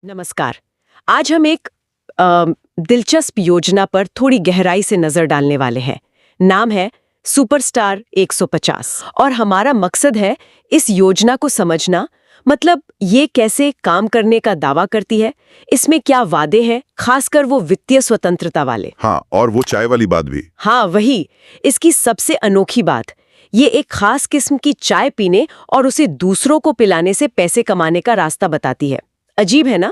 नमस्कार। आज हम एक दिलचस्प योजना पर थोड़ी गहराई से नजर डालने वाले हैं। नाम है सुपरस्टार 150 और हमारा मकसद है इस योजना को समझना, मतलब ये कैसे काम करने का दावा करती है, इसमें क्या वादे हैं, खासकर वो वित्तीय स्वतंत्रता वाले। हाँ, और वो चाय वाली बात भी। हाँ वही, इसकी सबसे अनोखी बात, ये एक खास किस्म की चाय पीने और उसे दूसरों को पिलाने से पैसे कमाने का रास्ता बताती है। अजीब है ना?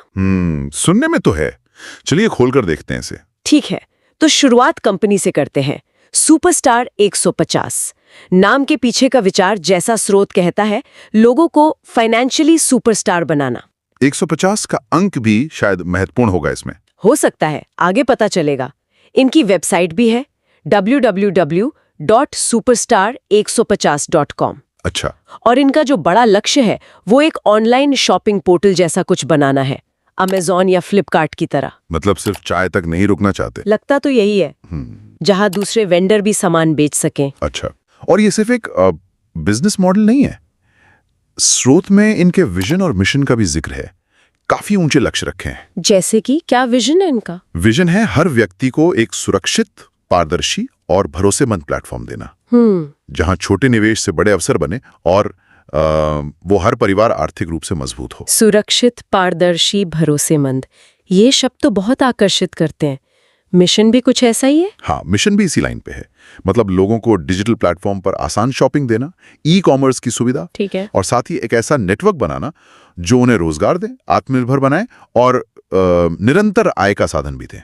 सुनने में तो है। चलिए खोलकर देखते हैं इसे। ठीक है, तो शुरुआत कंपनी से करते हैं। सुपरस्टार 150 नाम के पीछे का विचार, जैसा स्रोत कहता है, लोगों को फाइनेंशियली सुपरस्टार बनाना। 150 का अंक भी शायद महत्वपूर्ण होगा इसमें। हो सकता है, आगे पता चलेगा। इनकी वेबसाइट भी है www.superstar150.com। अच्छा। और इनका जो बड़ा लक्ष्य है वो एक ऑनलाइन शॉपिंग पोर्टल जैसा कुछ बनाना है, अमेज़न या फ्लिपकार्ट की तरह। मतलब सिर्फ चाय तक नहीं रुकना चाहते। लगता तो यही है, जहां दूसरे वेंडर भी सामान बेच सकें। अच्छा, और ये सिर्फ एक बिजनेस मॉडल नहीं है। स्रोत में इनके विजन और मिशन का भी जिक्र है। काफी ऊंचे लक्ष्य रखे हैं। जैसे कि क्या विजन है इनका? विजन है हर व्यक्ति को एक सुरक्षित, पारदर्शी और भरोसेमंद प्लेटफॉर्म देना, जहां छोटे निवेश से बड़े अवसर बने और वो हर परिवार आर्थिक रूप से मजबूत हो। सुरक्षित, पारदर्शी, भरोसेमंद, ये शब्द तो बहुत आकर्षित करते हैं। मिशन भी कुछ ऐसा ही है? हाँ, मिशन भी इसी लाइन पे है। मतलब लोगों को डिजिटल प्लेटफॉर्म पर आसान शॉपिंग देना, ई कॉमर्स की सुविधा, ठीक है, और साथ ही एक ऐसा नेटवर्क बनाना जो उन्हें रोजगार दे, आत्मनिर्भर बनाए और निरंतर आय का साधन भी दे।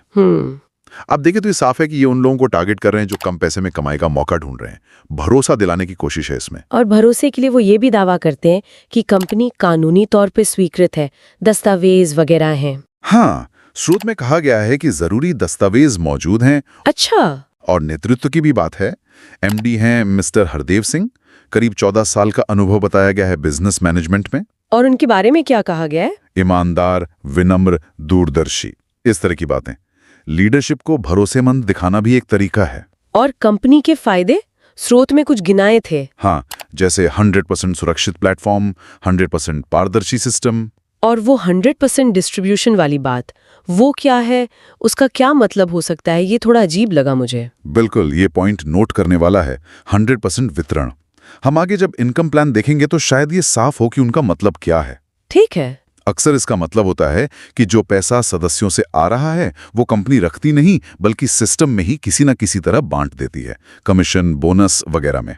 अब देखिए तो ये साफ है कि ये उन लोगों को टारगेट कर रहे हैं जो कम पैसे में कमाई का मौका ढूंढ रहे हैं। भरोसा दिलाने की कोशिश है इसमें। और भरोसे के लिए वो ये भी दावा करते हैं कि कंपनी कानूनी तौर पे स्वीकृत है, दस्तावेज वगैरह हैं। हाँ, स्रोत में कहा गया है कि जरूरी दस्तावेज मौजूद हैं। अच्छा। और नेतृत्व की भी बात है। एमडी हैं मिस्टर हरदेव सिंह, करीब 14 साल का अनुभव बताया गया है बिजनेस मैनेजमेंट में। और उनके बारे में क्या कहा गया है? ईमानदार, विनम्र, दूरदर्शी, इस तरह की बातें। लीडरशिप को भरोसेमंद दिखाना भी एक तरीका है। और कंपनी के फायदे स्रोत में कुछ गिनाए थे। हाँ, जैसे 100% सुरक्षित प्लेटफॉर्म, 100% पारदर्शी सिस्टम। और वो 100% डिस्ट्रीब्यूशन वाली बात, वो क्या है, उसका क्या मतलब हो सकता है? ये थोड़ा अजीब लगा मुझे। बिल्कुल, ये पॉइंट नोट करने वाला है। 100% वितरण। हम आगे जब इनकम प्लान देखेंगे तो शायद ये साफ हो कि उनका मतलब क्या है। ठीक है। अक्सर इसका मतलब होता है कि जो पैसा सदस्यों से आ रहा है वो कंपनी रखती नहीं, बल्कि सिस्टम में ही किसी न किसी तरह बांट देती है, कमीशन, बोनस वगैरह में।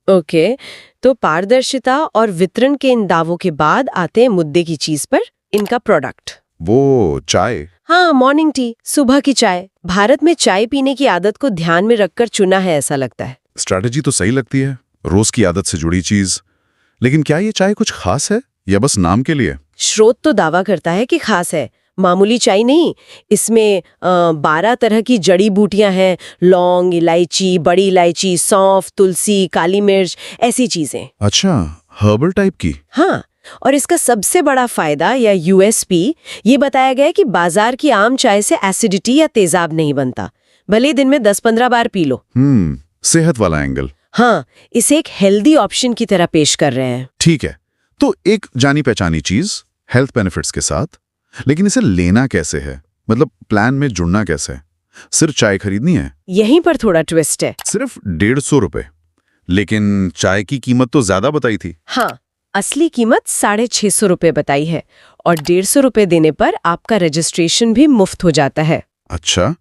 ओके, तो पारदर्शिता और वितरण के इन दावों के बाद आते हैं मुद्दे की चीज पर, इनका प्रोडक्ट। वो चाय। हाँ, मॉर्निंग टी, सुबह की चाय। भारत में चाय पीने की आदत को ध्यान में रखकर चुना है, ऐसा लगता है। स्ट्रैटेजी तो सही लगती है, रोज की आदत से जुड़ी चीज। लेकिन क्या ये चाय कुछ खास है या बस नाम के लिए? स्रोत तो दावा करता है कि खास है, मामूली चाय नहीं। इसमें 12 तरह की जड़ी बूटियां हैं, लौंग, इलायची, बड़ी इलायची, सौंफ, तुलसी, काली मिर्च, ऐसी चीजें। अच्छा, हर्बल टाइप की। हाँ, और इसका सबसे बड़ा फायदा या यूएसपी ये बताया गया है कि बाजार की आम चाय से एसिडिटी या तेजाब नहीं बनता, भले दिन में 10-15 बार पी लो। सेहत वाला एंगल। हाँ, इसे एक हेल्दी ऑप्शन की तरह पेश कर रहे हैं। ठीक है, तो एक जानी पहचानी चीज हेल्थ बेनिफिट्स के साथ, लेकिन इसे लेना कैसे है? मतलब प्लान में जुड़ना कैसे है? सिर्फ चाय खरीदनी है? यहीं पर थोड़ा ट्विस्ट है। सिर्फ 150 रुपए, लेकिन चाय की कीमत तो ज्यादा बताई थी। हाँ, असली कीमत 650 रुपए बताई है, और 150 रुपए देने पर आपका रजिस्ट्रेशन भी मुफ्त हो जाता है। अच्छा,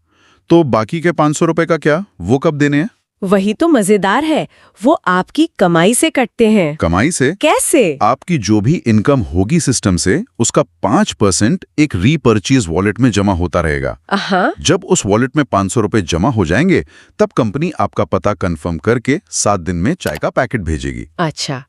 तो बाकी के 500 रुपए का क्या? वो कब देने हैं? वही तो मजेदार है, वो आपकी कमाई से कटते हैं। कमाई से? कैसे? आपकी जो भी इनकम होगी सिस्टम से, उसका 5% एक रीपर्चेज वॉलेट में जमा होता रहेगा। जब उस वॉलेट में 500 रुपए जमा हो जाएंगे, तब कंपनी आपका पता कंफर्म करके 7 दिन में चाय का पैकेट भेजेगी। अच्छा,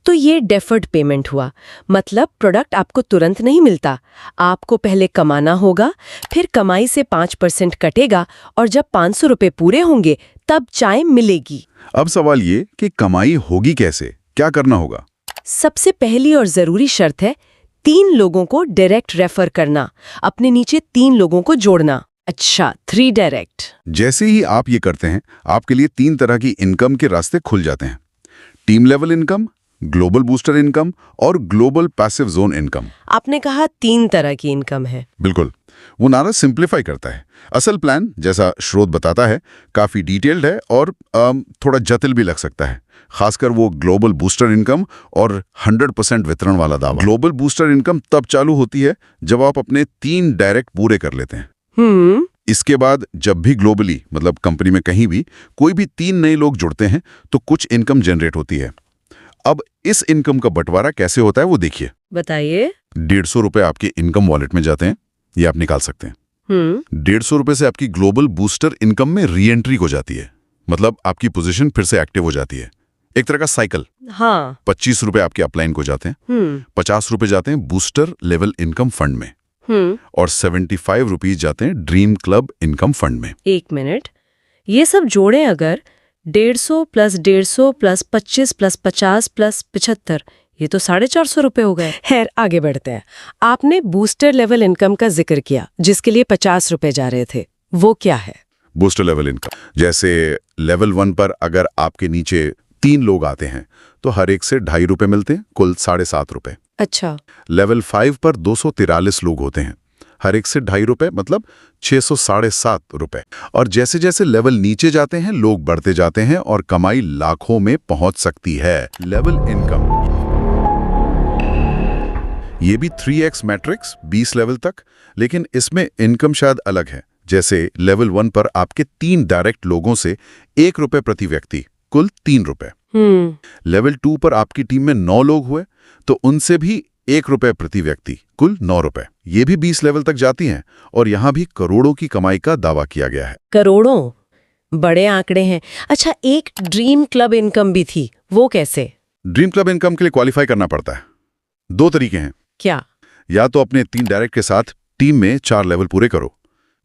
तो ये डेफर्ड पेमेंट हुआ, मतलब प्रोडक्ट आपको तुरंत नहीं मिलता। आपको पहले कमाना होगा, फिर कमाई से 5% कटेगा, और जब 500 रुपए पूरे होंगे तब चाय मिलेगी। अब सवाल ये कि कमाई होगी कैसे, क्या करना होगा? सबसे पहली और जरूरी शर्त है 3 लोगों को डायरेक्ट रेफर करना, अपने नीचे 3 लोगों को जोड़ना। अच्छा, 3 डायरेक्ट। जैसे ही आप ये करते हैं, आपके लिए 3 तरह की इनकम के रास्ते खुल जाते हैं। Team level income, global booster income और ग्लोबल पैसिव जोन इनकम। आपने कहा 3 तरह की इनकम है। बिल्कुल, वो नारा सिंप्लीफाई करता है। असल प्लान, जैसा स्रोत बताता है, काफी डिटेल्ड है और थोड़ा जटिल भी लग सकता है, खासकर वो ग्लोबल बूस्टर इनकम और 100% वितरण वाला दावा। ग्लोबल बूस्टर इनकम तब चालू होती है जब आप अपने 3 डायरेक्ट पूरे कर लेते हैं। इसके बाद जब भी ग्लोबली, मतलब कंपनी में कहीं भी कोई भी 3 नए लोग जुड़ते हैं तो कुछ इनकम जनरेट होती है। अब इस इनकम का बंटवारा कैसे होता है वो देखिए। बताइए। 150 रुपए आपके इनकम वॉलेट में जाते हैं, ये आप निकाल सकते हैं। 150 रुपए से आपकी ग्लोबल बूस्टर इनकम में री एंट्री हो जाती है, मतलब आपकी पोजीशन फिर से एक्टिव हो जाती है, एक तरह का साइकिल। हाँ। 25 रुपए आपके अपलाइन को जाते हैं, 50 रुपए जाते हैं बूस्टर लेवल इनकम फंड में, और 75 रुपीज जाते हैं ड्रीम क्लब इनकम फंड में। 1 मिनट, ये सब जोड़े अगर 150 प्लस 150 प्लस 25 प्लस 50 प्लस 75, ये तो 450 रुपए हो गए। खैर, आगे बढ़ते हैं। आपने बूस्टर लेवल इनकम का जिक्र किया, जिसके लिए 50 रुपए जा रहे थे, वो क्या है? बूस्टर लेवल इनकम, जैसे लेवल 1 पर अगर आपके नीचे 3 लोग आते हैं तो हर एक से 2.5 रुपए मिलते हैं, कुल 7.5 रुपए। अच्छा। लेवल 5 पर 243 लोग होते हैं, हर एक से 2.5 रुपए, मतलब 607 रुपए। और जैसे जैसे लेवल नीचे जाते हैं लोग बढ़ते जाते हैं और कमाई लाखों में पहुंच सकती है। लेवल इनकम, ये भी 3x मैट्रिक्स 20 लेवल तक, लेकिन इसमें इनकम शायद अलग है। जैसे लेवल 1 पर आपके 3 डायरेक्ट लोगों से 1 रुपए प्रति व्यक्ति, कुल 3 रुपए। लेवल 2 पर आपकी टीम में 9 लोग हुए तो उनसे भी 1 रुपए प्रति व्यक्ति, कुल 9 रुपए। ये भी 20 लेवल तक जाती हैं और यहाँ भी करोड़ों की कमाई का दावा किया गया है। करोड़ों? बड़े आंकड़े हैं। अच्छा, एक ड्रीम क्लब इनकम भी थी, वो कैसे? ड्रीम क्लब इनकम के लिए क्वालिफाई करना पड़ता है। 2 तरीके हैं। क्या? या तो अपने 3 डायरेक्ट के साथ टीम में 4 लेवल पूरे करो,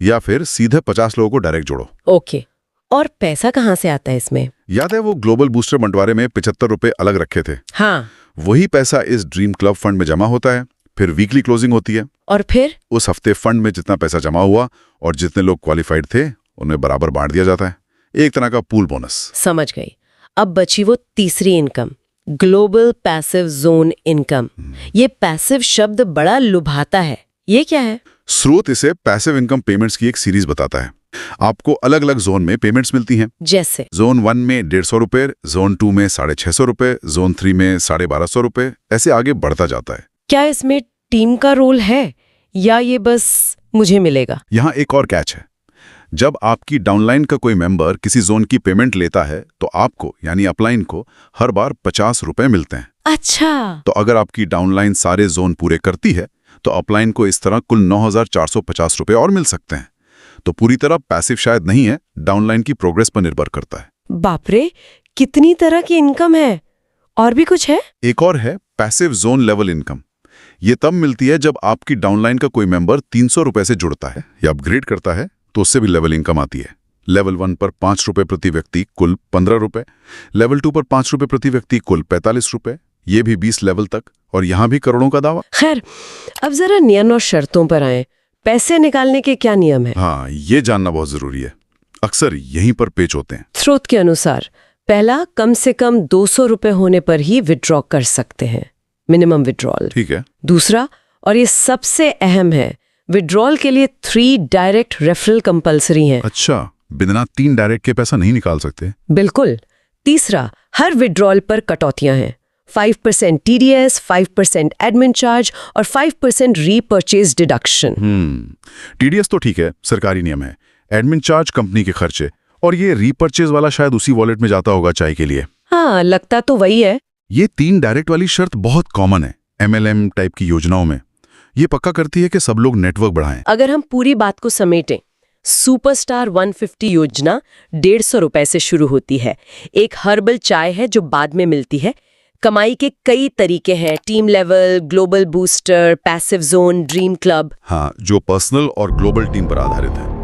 या फिर सीधे 50 लोगों को डायरेक्ट जोड़ो। ओके। और पैसा कहाँ से आता है इसमें? याद है वो ग्लोबल बूस्टर बंटवारे में 75 रुपए अलग रखे थे? हाँ। वही पैसा इस ड्रीम क्लब फंड में जमा होता है, फिर वीकली क्लोजिंग होती है, और फिर उस हफ्ते फंड में जितना पैसा जमा हुआ और जितने लोग क्वालिफाइड थे उन्हें बराबर बांट दिया जाता है, एक तरह का पूल बोनस। समझ गई। अब बची वो तीसरी income, global passive zone income. ये पैसिव शब्द बड़ा लुभाता है, ये क्या है? स्रोत इसे पैसिव इनकम पेमेंट्स की एक सीरीज बताता है। आपको अलग अलग जोन में पेमेंट्स मिलती हैं। जैसे जोन 1 में 150 रुपए, जोन 2 में 650 रुपए, जोन 3 में 1250 रुपए, ऐसे आगे बढ़ता जाता है। क्या इसमें टीम का रोल है या ये बस मुझे मिलेगा? यहाँ एक और कैच है। जब आपकी डाउनलाइन का कोई मेंबर किसी जोन की पेमेंट लेता है तो आपको, यानी अपलाइन को, हर बार 50 रुपए मिलते हैं। अच्छा। तो अगर आपकी डाउनलाइन सारे जोन पूरे करती है तो अपलाइन को इस तरह कुल 9,450 रुपए और मिल सकते हैं। तो पूरी तरह पैसिव शायद नहीं है, डाउनलाइन की प्रोग्रेस पर निर्भर करता है। बाप रे, कितनी तरह की इनकम है। और भी कुछ है? एक और है पैसिव जोन लेवल इनकम। ये तब मिलती है जब आपकी डाउनलाइन का कोई मेंबर 300 रुपए से जुड़ता है या अपग्रेड करता है तो उससे भी लेवल इनकम आती है। लेवल 1 पर 5 रुपए प्रति व्यक्ति, कुल 15 रुपए। लेवल 2 पर 5 रुपए प्रति व्यक्ति, कुल 45 रुपए। ये भी 20 लेवल तक, और यहाँ भी करोड़ों का दावा। खैर, अब जरा नियम और शर्तों पर आए। पैसे निकालने के क्या नियम है? हाँ, ये जानना बहुत जरूरी है। अक्सर यहीं पर पेच होते हैं। स्रोत के अनुसार पहला, कम से कम 200 रुपए होने पर ही विड्रॉ कर सकते हैं, मिनिमम विड्रॉल। ठीक है। दूसरा, और ये सबसे अहम है, विड्रॉल के लिए 3 डायरेक्ट रेफरल कंपलसरी हैं। अच्छा, बिना 3 डायरेक्ट के पैसा नहीं निकाल सकते? बिल्कुल। तीसरा, हर विड्रॉल पर कटौतियां हैं। 5% TDS, 5% एडमिन चार्ज और 5% रीपर्चेज डिडक्शन। TDS तो ठीक है, सरकारी नियम है। एडमिन चार्ज कंपनी के खर्चे, और ये रीपर्चेज वाला शायद उसी वॉलेट में जाता होगा चाय के लिए। हाँ, लगता तो वही है। ये 3 डायरेक्ट वाली शर्त बहुत कॉमन है MLM टाइप की योजनाओं में। ये पक्का करती है कि सब लोग नेटवर्क बढ़ाएं। अगर हम पूरी बात को समेटें, सुपरस्टार 150 योजना 150 रुपए से शुरू होती है। एक हर्बल चाय है जो बाद में मिलती है। कमाई के कई तरीके हैं, team level, global booster, passive zone, dream club. हाँ, जो पर्सनल और ग्लोबल टीम पर आधारित है।